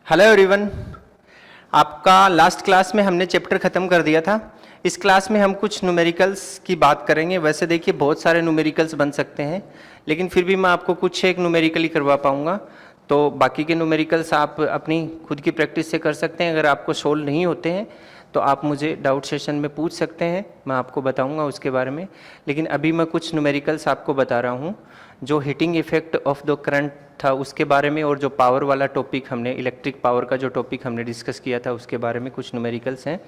Hello everyone, आपका last class में हमने चैप्टर ख़त्म कर दिया था। इस क्लास में हम कुछ न्यूमेरिकल्स की बात करेंगे। वैसे देखिए बहुत सारे न्यूमेरिकल्स बन सकते हैं, लेकिन फिर भी मैं आपको कुछ एक न्यूमेरिकल ही करवा पाऊँगा। तो बाकी के न्यूमेरिकल्स आप अपनी खुद की प्रैक्टिस से कर सकते हैं। अगर आपको सोल्व नहीं होते हैं तो आप मुझे डाउट सेशन में पूछ सकते हैं, मैं आपको बताऊँगा उसके बारे में। लेकिन अभी मैं कुछ न्यूमेरिकल्स आपको बता रहा हूँ जो heating effect of the current था उसके बारे में, और जो पावर वाला टॉपिक हमने इलेक्ट्रिक पावर का जो टॉपिक हमने डिस्कस किया था उसके बारे में कुछ न्यूमेरिकल्स हैं,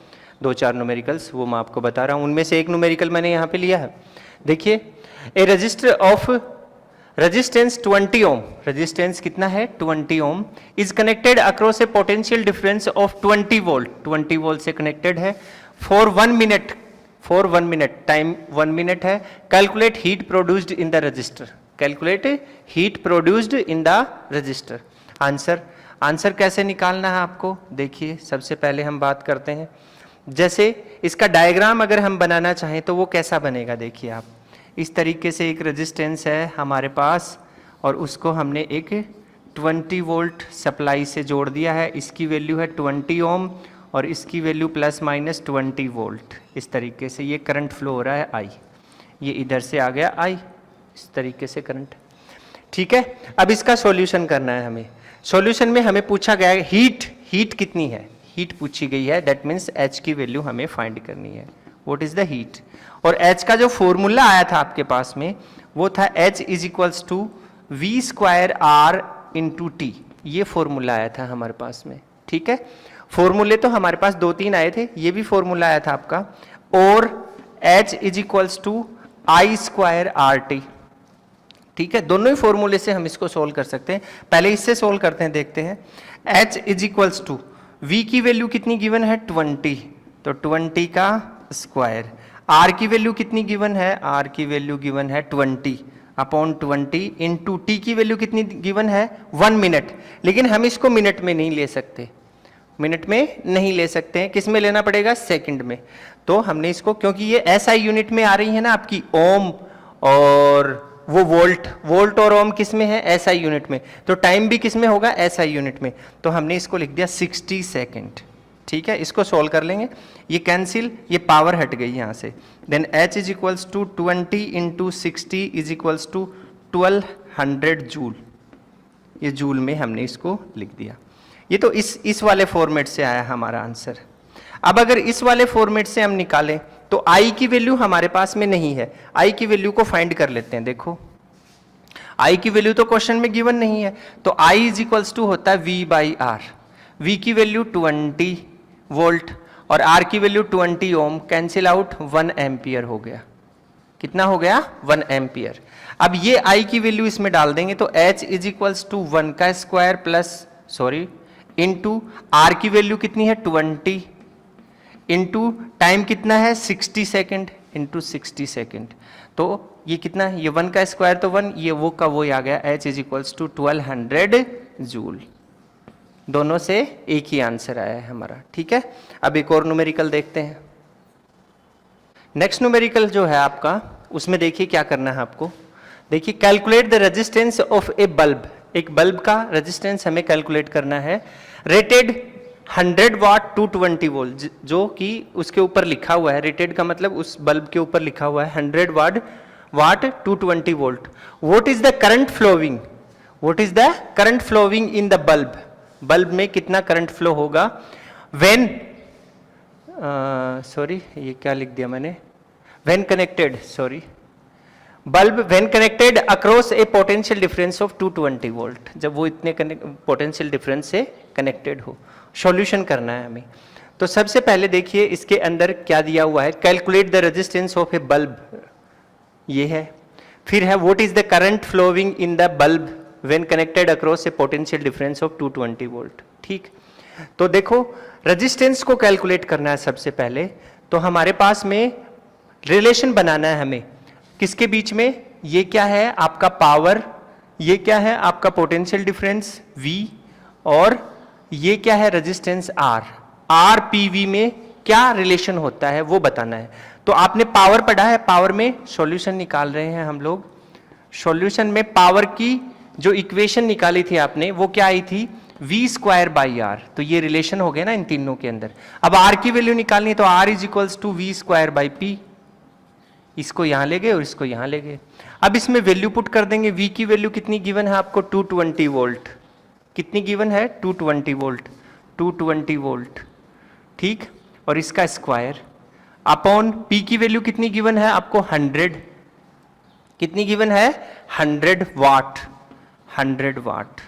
2-4 न्यूमेरिकल्स, वो मैं आपको बता रहा हूँ। उनमें से एक न्यूमेरिकल मैंने यहाँ पे लिया है। देखिए, a resistor of resistance 20 ohm, resistance कितना है 20 ohm, is connected across a potential difference of 20 volt, 20 volt से कनेक्टेड है for 1 minute, for 1 minute, time 1 minute है। Calculate heat produced in the resistor, calculate heat produced in the resistor. Answer कैसे निकालना है आपको, देखिए सबसे पहले हम बात करते हैं। जैसे इसका डायग्राम अगर हम बनाना चाहें तो वो कैसा बनेगा, देखिए आप, इस तरीके से एक रेजिस्टेंस है हमारे पास और उसको हमने एक 20 वोल्ट सप्लाई से जोड़ दिया है। इसकी वैल्यू है 20 ओम और इसकी वैल्यू प्लस माइनस 20 वोल्ट। इस तरीके से ये करंट फ्लो हो रहा है आई, ये इधर से आ गया आई, इस तरीके से करंट। ठीक है, अब इसका सॉल्यूशन करना है हमें। सॉल्यूशन में हमें पूछा गया है हीट कितनी है, हीट पूछी गई है, दैट मीन्स एच की वैल्यू हमें फाइंड करनी है, व्हाट इज द हीट। और एच का जो फॉर्मूला आया था आपके पास में वो था h is equals to v square r into t, ये फॉर्मूला आया था हमारे पास में। ठीक है, फॉर्मूले तो हमारे पास 2-3 आए थे, ये भी फॉर्मूला आया था आपका, और h is equals to I square r t. ठीक है, दोनों ही फॉर्मूले से हम इसको सोल्व कर सकते हैं। पहले इससे सोल्व करते हैं, देखते हैं। H is equals to v की वैल्यू कितनी गिवन है 20, तो 20 का स्क्वायर। आर की वैल्यू कितनी गिवन है, आर की वैल्यू गिवन है 20 अपॉन 20 इंटू टी की वैल्यू कितनी गिवन है 1 मिनट। लेकिन हम इसको मिनट में नहीं ले सकते, मिनट में नहीं ले सकते हैं, किस में लेना पड़ेगा, सेकंड में। तो हमने इसको, क्योंकि ये एसआई यूनिट में आ रही है ना आपकी, ओम और वो वोल्ट और ओम किस में है, एसआई यूनिट में, तो टाइम भी किस में होगा, एसआई यूनिट में। तो हमने इसको लिख दिया 60 सेकेंड। ठीक है, इसको सोल्व कर लेंगे, ये कैंसिल, ये पावर हट गई यहाँ से। Then h is equals to 20 into 60 is equals to 1200 joule, ये जूल में हमने इसको लिख दिया। ये तो इस वाले फॉर्मेट से आया हमारा आंसर। अब अगर इस वाले फॉर्मेट से हम निकालें तो आई की वैल्यू हमारे पास में नहीं है, आई की वैल्यू को फाइंड कर लेते हैं। देखो आई की वैल्यू तो क्वेश्चन में गिवन नहीं है, तो आई इज इक्वल्स टू होता है वी बाई आर। वी की वैल्यू 20 वोल्ट और आर की वैल्यू 20 ओम, कैंसिल आउट, 1 एम्पियर हो गया। कितना हो गया, 1 एम्पियर। अब ये आई की वैल्यू इसमें डाल देंगे तो एच इज इक्वल्स टू 1 का स्क्वायर प्लस इंटू आर की वैल्यू कितनी है 20 इंटू टाइम कितना है 60 सेकेंड इंटू 60 सेकेंड। तो ये कितना है, ये 1 का स्क्वायर तो 1, ये वो का वो आ गया, h is equals to 1200 joule. दोनों से एक ही आंसर आया है हमारा। ठीक है, अब एक और न्यूमेरिकल देखते हैं। नेक्स्ट न्यूमेरिकल जो है आपका, उसमें देखिए क्या करना है आपको। देखिए, calculate the resistance of a bulb, एक बल्ब का रेजिस्टेंस हमें कैलकुलेट करना है। रेटेड 100 वाट 220 वोल्ट, जो कि उसके ऊपर लिखा हुआ है, रेटेड का मतलब उस बल्ब के ऊपर लिखा हुआ है 100 watt 220 volt. What is the current flowing, what is the current flowing in the bulb, bulb में कितना करंट फ्लो होगा व्हेन, ये क्या लिख दिया मैंने, when connected, bulb when connected across a potential difference of 220 volt, जब वो इतने पोटेंशियल डिफरेंस से कनेक्टेड हो। सॉल्यूशन करना है हमें। तो सबसे पहले देखिए इसके अंदर क्या दिया हुआ है, calculate the resistance of a bulb, ये है। फिर है what is the current flowing in the bulb when connected across a potential difference of 220 volt. ठीक, तो देखो रेजिस्टेंस को कैलकुलेट करना है सबसे पहले, तो हमारे पास में रिलेशन बनाना है हमें, किसके बीच में, ये क्या है आपका पावर, ये क्या है आपका पोटेंशियल डिफरेंस V, और ये क्या है रेजिस्टेंस R। आर पीवी में क्या रिलेशन होता है वो बताना है। तो आपने पावर पढ़ा है, पावर में सॉल्यूशन निकाल रहे हैं हम लोग। सॉल्यूशन में पावर की जो इक्वेशन निकाली थी आपने वो क्या आई थी, v स्क्वायर बाई आर, तो ये रिलेशन हो गया ना इन तीनों के अंदर। अब r की वैल्यू निकालनी है तो r is equals to v square by p, इसको यहां ले गए और इसको यहां ले गए। अब इसमें वैल्यू पुट कर देंगे, v की वैल्यू कितनी गिवन है आपको 220 वोल्ट, कितनी गिवन है 220 वोल्ट, 220 वोल्ट, ठीक, और इसका स्क्वायर अपॉन p की वैल्यू कितनी गिवन है आपको 100, कितनी गिवन है 100 वाट, 100 वाट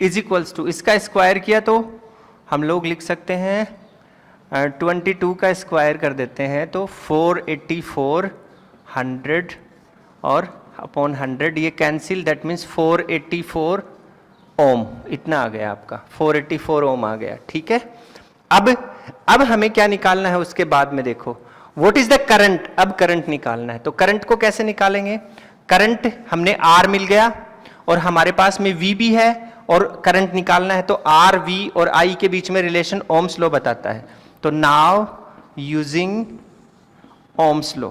इज इक्वल्स टू, इसका स्क्वायर किया तो हम लोग लिख सकते हैं 22 का स्क्वायर कर देते हैं तो 484, 100 और अपॉन 100 ये कैंसिल, दैट मीन्स 484 ओम, इतना आ गया आपका 484 ओम आ गया, ठीक है। अब हमें क्या निकालना है उसके बाद में, देखो व्हाट इज द करंट, अब करंट निकालना है। तो करंट को कैसे निकालेंगे, करंट हमने R मिल गया और हमारे पास में V भी है और करंट निकालना है, तो R, V और I के बीच में रिलेशन ओम्स लॉ बताता है। तो now using Ohm's law,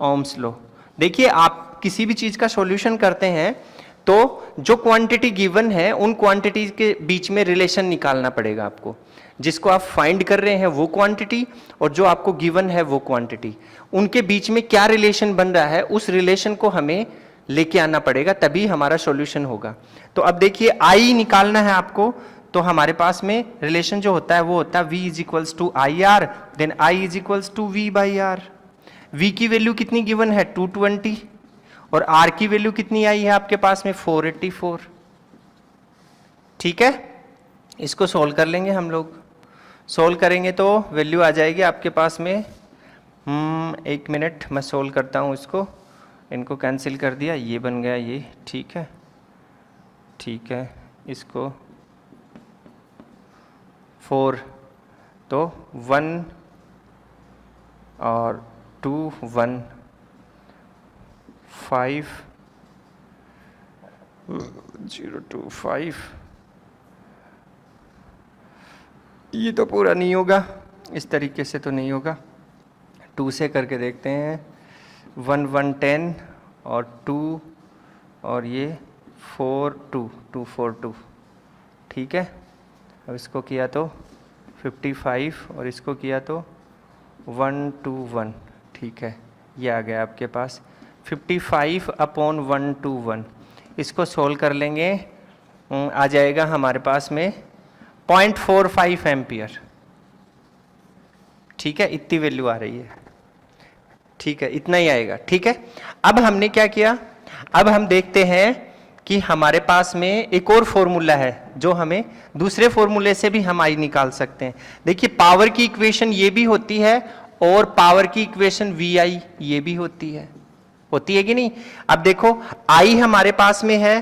Ohm's law, देखिए आप किसी भी चीज का सॉल्यूशन करते हैं तो जो क्वांटिटी गिवन है उन क्वांटिटी के बीच में रिलेशन निकालना पड़ेगा आपको, जिसको आप फाइंड कर रहे हैं वो क्वांटिटी और जो आपको गिवन है वो क्वांटिटी, उनके बीच में क्या रिलेशन बन रहा है उस रिलेशन को हमें लेके आना पड़ेगा, तभी हमारा सॉल्यूशन होगा। तो अब देखिए I निकालना है आपको, तो हमारे पास में रिलेशन जो होता है वो होता है V is equals to I R, then I is equals to V by r. V की वैल्यू कितनी गिवन है 220 और R की वैल्यू कितनी आई है आपके पास में 484, ठीक है। इसको सोल्व कर लेंगे हम लोग, सोल्व करेंगे तो वैल्यू आ जाएगी आपके पास में, एक मिनट मैं सोल्व करता हूँ इसको, इनको कैंसिल कर दिया, ये बन गया ये, ठीक है, ठीक है, इसको 4 तो 1 और 2 1 5 0 2 5, ये तो पूरा नहीं होगा, इस तरीके से तो नहीं होगा, 2 से करके देखते हैं, 1 1 10 और 2 और ये 4 2 2 4 2, ठीक है। अब इसको किया तो 55 और इसको किया तो 1 2 1, ठीक है, ये आ गया आपके पास 55 अपॉन 1 2 1, इसको सोल्व कर लेंगे, आ जाएगा हमारे पास में 0.45 एम्पियर, ठीक है, इतनी वैल्यू आ रही है, ठीक है, इतना ही आएगा, ठीक है। अब हमने क्या किया, अब हम देखते हैं कि हमारे पास में एक और फॉर्मूला है जो हमें दूसरे फॉर्मूले से भी हम आई निकाल सकते हैं। देखिए पावर की इक्वेशन ये भी होती है और पावर की इक्वेशन वी आई ये भी होती है कि नहीं। अब देखो आई हमारे पास में है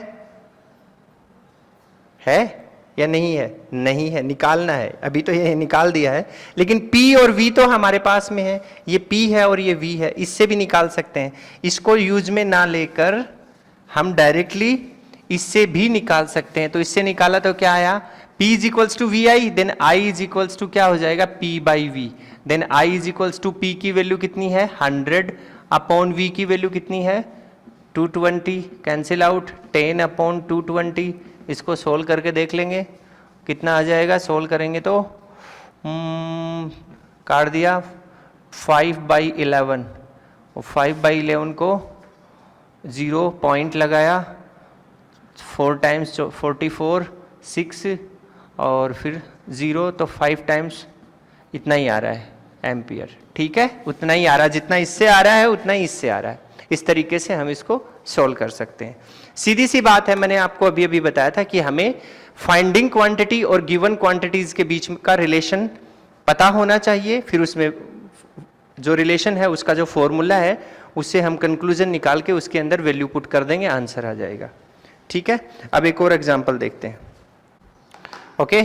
या नहीं है, नहीं है, निकालना है, अभी तो ये निकाल दिया है, लेकिन P और V तो हमारे पास में है, ये P है और ये V है, इससे भी निकाल सकते हैं। इसको यूज में ना लेकर हम डायरेक्टली इससे भी निकाल सकते हैं। तो इससे निकाला तो क्या आया, P is equals to v I, then I is equals to क्या हो जाएगा P by v, then I is equals to P की वैल्यू कितनी है 100 अपॉन V की वैल्यू कितनी है 220, कैंसिल आउट 10 अपॉन 220, इसको सोल्व करके देख लेंगे कितना आ जाएगा, सोल्व करेंगे तो काट दिया 5/11 और 5/11 को 0 पॉइंट लगाया, 4 टाइम्स 44 6 और फिर 0 तो 5 टाइम्स इतना ही आ रहा है एम्पियर, ठीक है, उतना ही आ रहा है, जितना इससे आ रहा है उतना ही इससे आ रहा है। इस तरीके से हम इसको सोल्व कर सकते हैं। सीधी सी बात है, मैंने आपको अभी अभी बताया था कि हमें फाइंडिंग क्वांटिटी और गिवन क्वांटिटीज के बीच का रिलेशन पता होना चाहिए, फिर उसमें जो रिलेशन है उसका जो फॉर्मूला है उससे हम कंक्लूजन निकाल के उसके अंदर वैल्यू पुट कर देंगे, आंसर आ जाएगा, ठीक है। अब एक और एग्जांपल देखते हैं, ओके।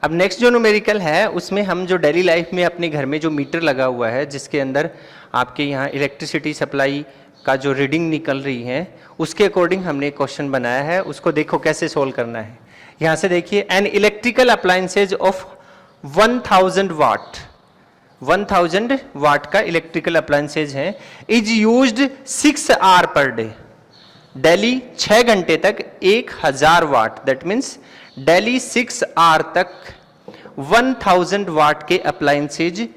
अब नेक्स्ट जो न्यूमेरिकल है उसमें हम जो डेली लाइफ में अपने घर में जो मीटर लगा हुआ है जिसके अंदर आपके यहाँ इलेक्ट्रिसिटी सप्लाई का जो रीडिंग निकल रही है उसके अकॉर्डिंग हमने क्वेश्चन बनाया है, उसको देखो कैसे सोल्व करना है। यहाँ से देखिए, an electrical appliances of 1000 watt, 1000 watt का इलेक्ट्रिकल अप्लायंसेज है, is used 6 hour per day. Daily 6 घंटे तक 1000 watt, that means daily 6 hour तक 1000 वाट के अप्लायंसेज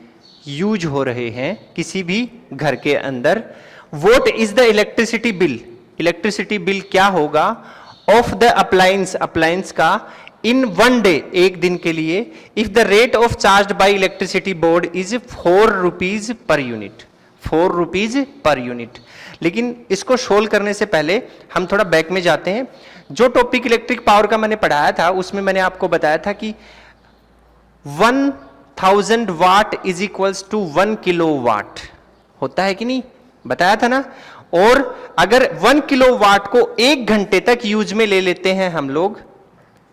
यूज हो रहे हैं किसी भी घर के अंदर। What is the electricity bill, electricity bill क्या होगा ऑफ द अप्लायंस, अप्लायंस का इन वन डे, एक दिन के लिए, if the rate of charge by electricity board is 4 rupees per unit, 4 rupees per unit. लेकिन इसको सोल्व करने से पहले हम थोड़ा बैक में जाते हैं। जो टॉपिक इलेक्ट्रिक पावर का मैंने पढ़ाया था उसमें मैंने आपको बताया था कि 1000 watt is equals to 1 kilowatt होता है कि नहीं, बताया था ना। और अगर 1 किलोवाट को 1 घंटे तक यूज में ले लेते हैं हम लोग,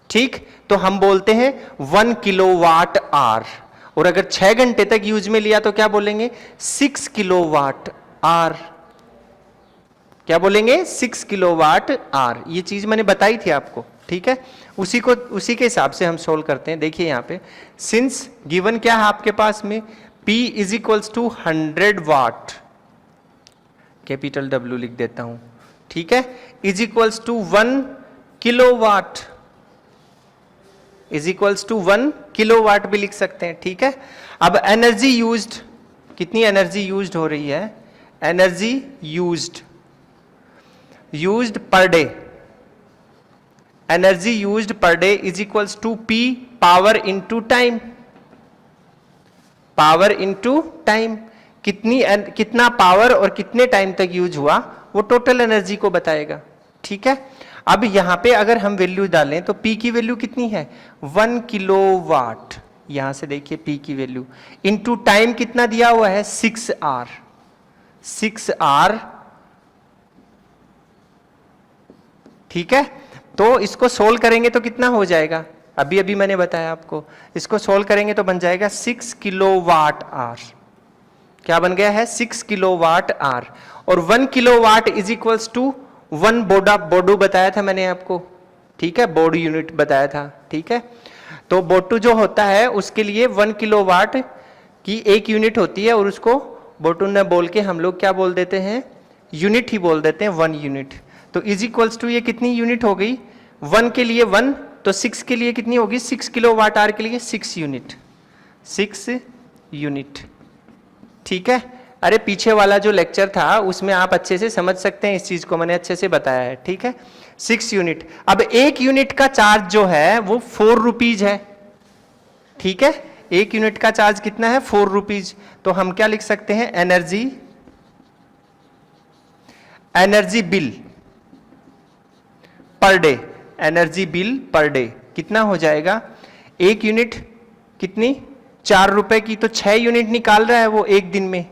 ठीक, तो हम बोलते हैं 1 किलोवाट आवर। और अगर 6 घंटे तक यूज में लिया तो क्या बोलेंगे, 6 किलोवाट आवर। क्या बोलेंगे, 6 किलोवाट आवर। ये चीज मैंने बताई थी आपको, ठीक है। उसी के हिसाब से हम सोल्व करते हैं। देखिए यहां पे सिंस गिवन क्या है आपके पास में, P is equals to 100 watt, capital W लिख देता हूं, ठीक है, is equals to 1 kilowatt, is equals to 1 kilowatt भी लिख सकते हैं, ठीक है। अब एनर्जी यूज्ड, कितनी एनर्जी यूज्ड हो रही है, energy used per day, energy used per day is equals to P power into time, power into time. कितना पावर और कितने टाइम तक यूज हुआ वो टोटल एनर्जी को बताएगा, ठीक है। अब यहां पे अगर हम वैल्यू डालें तो P की वैल्यू कितनी है, 1 किलोवाट। यहां से देखिए P की वैल्यू इंटू टाइम कितना दिया हुआ है, 6 आवर, 6 आवर, ठीक है। तो इसको सोल्व करेंगे तो कितना हो जाएगा, अभी अभी मैंने बताया आपको, इसको सोल्व करेंगे तो बन जाएगा 6 किलोवाट आवर। क्या बन गया है, 6 किलोवाट आवर। और 1 kilowatt is equals to 1 Bodu बताया था मैंने आपको, ठीक है, बोर्ड यूनिट बताया था, ठीक है। तो बोटू जो होता है उसके लिए 1 किलोवाट की एक यूनिट होती है, और उसको बोटू ने बोल के हम लोग क्या बोल देते हैं, यूनिट ही बोल देते हैं, 1 यूनिट। तो इज इक्वल्स टू ये कितनी यूनिट हो गई, 1 के लिए 1, तो 6 के लिए कितनी होगी, 6 किलोवाट आवर के लिए 6 यूनिट, 6 यूनिट, ठीक है। अरे पीछे वाला जो लेक्चर था उसमें आप अच्छे से समझ सकते हैं इस चीज को, मैंने अच्छे से बताया है, ठीक है, 6 यूनिट। अब एक यूनिट का चार्ज जो है वो 4 रुपीज है, ठीक है, एक यूनिट का चार्ज कितना है, 4 रुपीज। तो हम क्या लिख सकते हैं, एनर्जी बिल पर day, energy bill per day कितना हो जाएगा, एक यूनिट कितनी, 4 रुपए की, तो 6 यूनिट निकाल रहा है वो एक दिन में,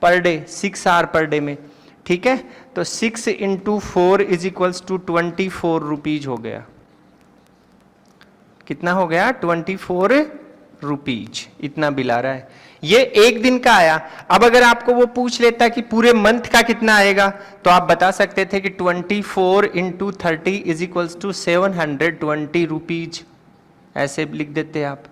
per day, 6 hour per day में, ठीक है। तो 6 इंटू 4 इज इक्वल्स टू 24 रुपीज हो गया। कितना हो गया, 24 रुपीज, इतना बिल आ रहा है। ये एक दिन का आया। अब अगर आपको वो पूछ लेता कि पूरे मंथ का कितना आएगा, तो आप बता सकते थे कि 24 इंटू 30 इज इक्वल्स टू 720 रुपीज, ऐसे लिख देते आप,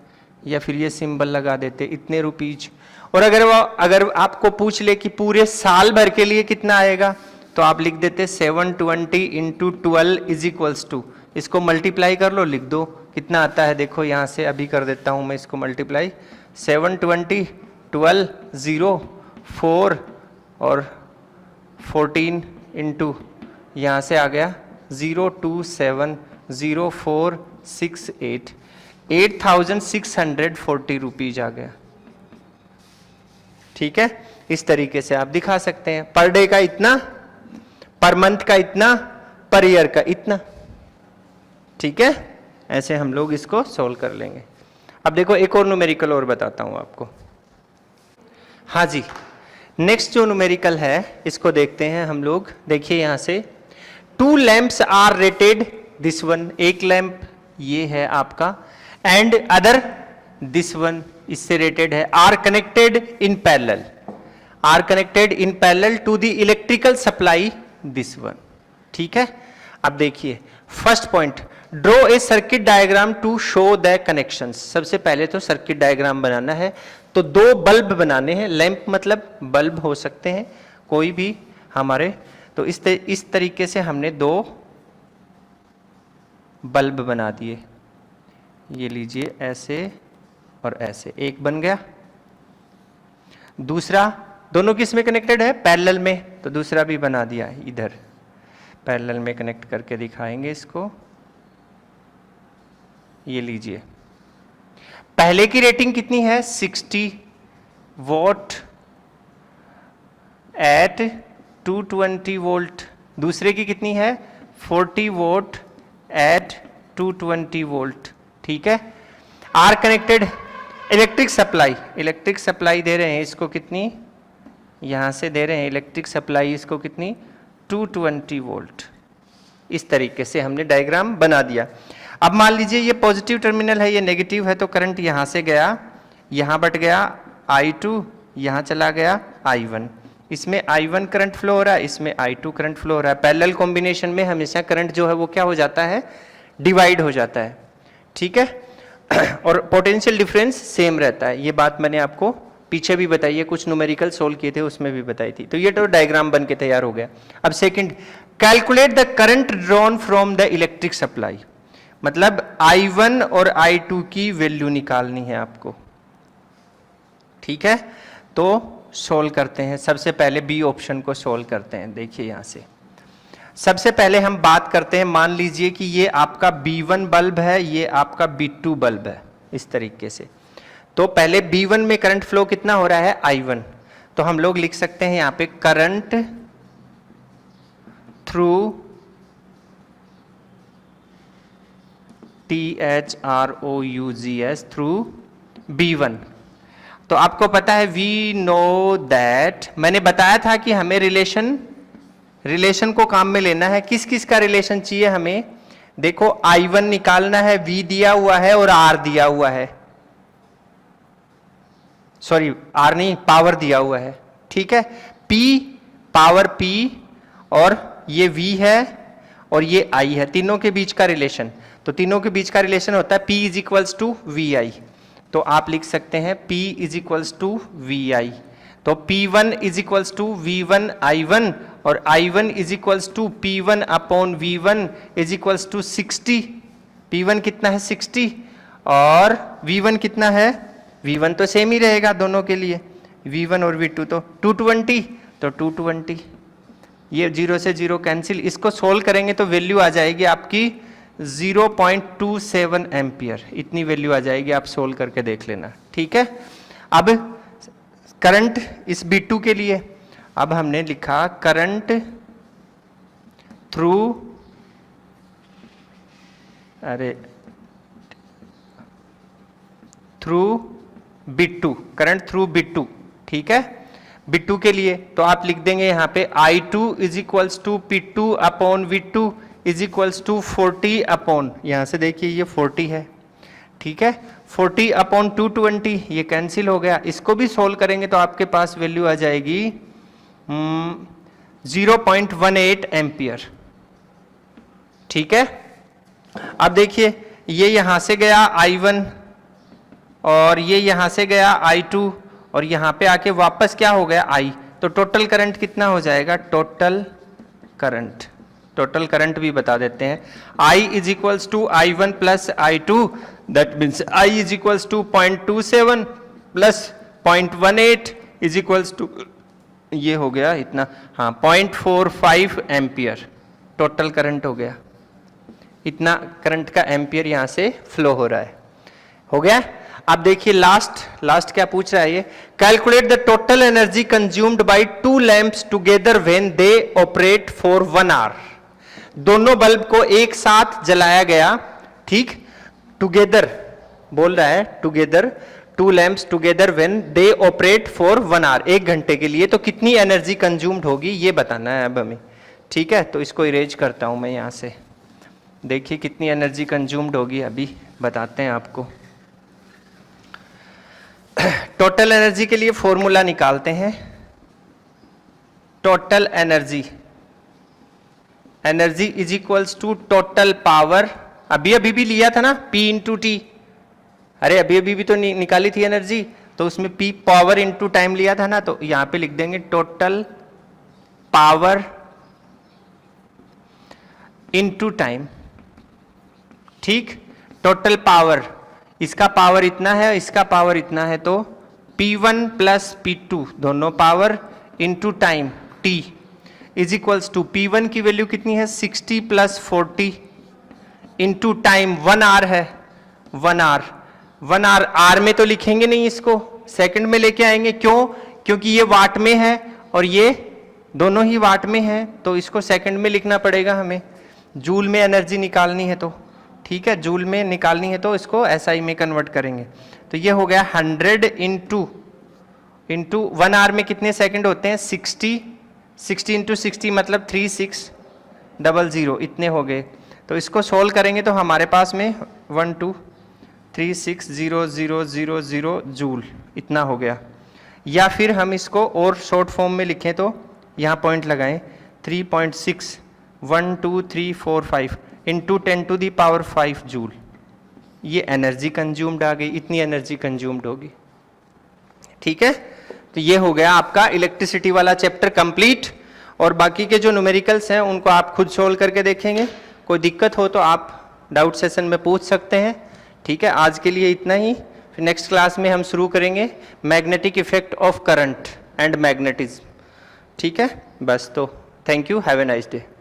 या फिर ये सिंबल लगा देते, इतने रुपीज। और अगर आपको पूछ ले कि पूरे साल भर के लिए कितना आएगा, तो आप लिख देते 720 इंटू 12 इज इक्वल्स टू, इसको मल्टीप्लाई कर लो, लिख दो कितना आता है। देखो यहां से अभी कर देता हूं मैं इसको मल्टीप्लाई, 720, 12, 0, 4 और 14 इंटू यहाँ से आ गया 0270468, 8640 रुपीज आ गया, ठीक है। इस तरीके से आप दिखा सकते हैं, पर डे का इतना, पर मंथ का इतना, पर ईयर का इतना, ठीक है। ऐसे हम लोग इसको सोल्व कर लेंगे। अब देखो एक और न्यूमेरिकल और बताता हूं आपको। हाँ जी, नेक्स्ट जो न्यूमेरिकल है इसको देखते हैं हम लोग। देखिए यहां से 2 lamps are rated, this one, एक लैंप ये है आपका, एंड अदर दिस वन, इससे रेटेड है, are connected in parallel, are connected in parallel to the electrical supply this one, ठीक है। अब देखिए first point, draw a circuit diagram to show the connections. सबसे पहले तो सर्किट डायग्राम बनाना है, तो 2 बल्ब बनाने हैं, लैंप मतलब बल्ब हो सकते हैं कोई भी हमारे, तो इस तरीके से हमने 2 बल्ब बना दिए। ये लीजिए ऐसे और ऐसे, एक बन गया। दूसरा, दोनों किस में कनेक्टेड है? पैरेलल में, तो दूसरा भी बना दिया इधर, पैरेलल में कनेक्ट करके दिखाएंगे इसको। ये लीजिए, पहले की रेटिंग कितनी है? 60 वॉट एट 220 वोल्ट। दूसरे की कितनी है? 40 वोल्ट एट 220 वोल्ट। ठीक है, आर कनेक्टेड। इलेक्ट्रिक सप्लाई दे रहे हैं इसको कितनी? यहां से दे रहे हैं इलेक्ट्रिक सप्लाई इसको कितनी? 220 वोल्ट। इस तरीके से हमने डायग्राम बना दिया। अब मान लीजिए ये पॉजिटिव टर्मिनल है, ये नेगेटिव है, तो करंट यहां से गया, यहां बट गया I2, यहां चला गया I1। इसमें I1 करंट फ्लो हो रहा है, इसमें I2 करंट फ्लो हो रहा है। पैरेलल कॉम्बिनेशन में हमेशा करंट जो है वो क्या हो जाता है? डिवाइड हो जाता है। ठीक है, और पोटेंशियल डिफरेंस सेम रहता है। ये बात मैंने आपको पीछे भी बताई है, कुछ न्यूमेरिकल सोल्व किए थे उसमें भी बताई थी। तो ये तो डायग्राम बन के तैयार हो गया। अब second, calculate the current drawn from the electric supply. मतलब I1 और I2 की वैल्यू निकालनी है आपको। ठीक है, तो सोल्व करते हैं। सबसे पहले बी ऑप्शन को सोल्व करते हैं। देखिए यहां से सबसे पहले हम बात करते हैं, मान लीजिए कि ये आपका B1 बल्ब है, ये आपका B2 बल्ब है, इस तरीके से। तो पहले B1 में करंट फ्लो कितना हो रहा है? I1। तो हम लोग लिख सकते हैं यहां पे current through THROUGS through B1। तो आपको पता है वी नो दैट, मैंने बताया था कि हमें रिलेशन को काम में लेना है। किस किस का रिलेशन चाहिए हमें? देखो I1 निकालना है, V दिया हुआ है और R दिया हुआ है, सॉरी R नहीं, पावर दिया हुआ है। ठीक है, P पावर P और ये V है और ये I है, तीनों के बीच का रिलेशन। तो तीनों के बीच का रिलेशन होता है P is equals to VI। तो आप लिख सकते हैं P is equals to VI। तो P1 is equals to V1 I1 और I1 is equals to P1 upon V1 is equals to 60। P1 कितना है? 60 और V1 कितना है? V1 तो सेम ही रहेगा दोनों के लिए, V1 और V2 तो 220, तो 220। ये 0 से 0 कैंसिल। इसको सोल्व करेंगे तो वैल्यू आ जाएगी आपकी 0.27 एम्पियर, इतनी वैल्यू आ जाएगी। आप सोल्व करके देख लेना। ठीक है, अब करंट इस B2 के लिए, अब हमने लिखा current through, through B2, current through B2। ठीक है, B2 के लिए तो आप लिख देंगे यहाँ पे I2 is equals to P2 upon V2 is equals to 40 upon, यहां से देखिए ये 40 है। ठीक है, 40 अपॉन 220, ये कैंसिल हो गया। इसको भी सोल्व करेंगे तो आपके पास वैल्यू आ जाएगी 0.18 एम्पियर। ठीक है, अब देखिए ये यहां से गया I1 और ये यहां से गया I2 और यहां पे आके वापस क्या हो गया? I। तो टोटल करंट कितना हो जाएगा? टोटल करंट भी बता देते हैं। I is equals to I1 plus I2, that means I is equals to 0.27 plus 0.18 is equals to, ये हो गया इतना, हाँ 0.45 एम्पियर टोटल करंट हो गया। इतना करंट का एम्पियर यहां से फ्लो हो रहा है। हो गया। अब देखिए लास्ट क्या पूछ रहा है ये, calculate the total energy consumed by 2 lamps together when they operate for 1 hour. दोनों बल्ब को एक साथ जलाया गया, ठीक, टुगेदर बोल रहा है, together 2 lamps together when they operate for 1 hour, 1 घंटे के लिए, तो कितनी एनर्जी कंज्यूम्ड होगी ये बताना है अब हमें। ठीक है, तो इसको इरेज करता हूं मैं यहां से। देखिए कितनी एनर्जी कंज्यूम्ड होगी अभी बताते हैं आपको। टोटल एनर्जी के लिए फॉर्मूला निकालते हैं। Total energy is equals to total power, अभी भी लिया था ना, P इंटू टी। अरे अभी भी तो निकाली थी एनर्जी, तो उसमें P पावर इंटू टाइम लिया था ना, तो यहां पे लिख देंगे टोटल पावर इनटू टाइम, ठीक। टोटल पावर, इसका पावर इतना है, इसका पावर इतना है, तो P1 प्लस P2 दोनों power into time T is equals to P1 की वैल्यू कितनी है 60 प्लस 40 इनटू टाइम 1 आवर है, 1 आवर, 1 आवर, आर में तो लिखेंगे नहीं, इसको सेकंड में लेके आएंगे। क्यों? क्योंकि ये वाट में है और ये दोनों ही वाट में है, तो इसको सेकंड में लिखना पड़ेगा हमें। जूल में एनर्जी निकालनी है तो, ठीक है, जूल में निकालनी है तो इसको एसआई में कन्वर्ट करेंगे। तो ये हो गया 100 इंटू 1 आवर में कितने सेकंड होते हैं 60, 60 इंटू 60 मतलब 3600, इतने हो गए। तो इसको सोल्व करेंगे तो हमारे पास में 12360000 जूल इतना हो गया। या फिर हम इसको और शॉर्ट फॉर्म में लिखें तो यहाँ पॉइंट लगाएं 3.61235 इंटू 10⁵ जूल, ये एनर्जी कंज्यूम्ड आ गई, इतनी एनर्जी कंज्यूम्ड होगी, ठीक है। तो ये हो गया आपका इलेक्ट्रिसिटी वाला चैप्टर कंप्लीट, और बाकी के जो न्यूमेरिकल्स हैं उनको आप खुद सोल्व करके देखेंगे। कोई दिक्कत हो तो आप डाउट सेशन में पूछ सकते हैं, ठीक है। आज के लिए इतना ही, फिर नेक्स्ट क्लास में हम शुरू करेंगे magnetic effect of current and magnetism, ठीक है। बस, तो thank you, have a nice day.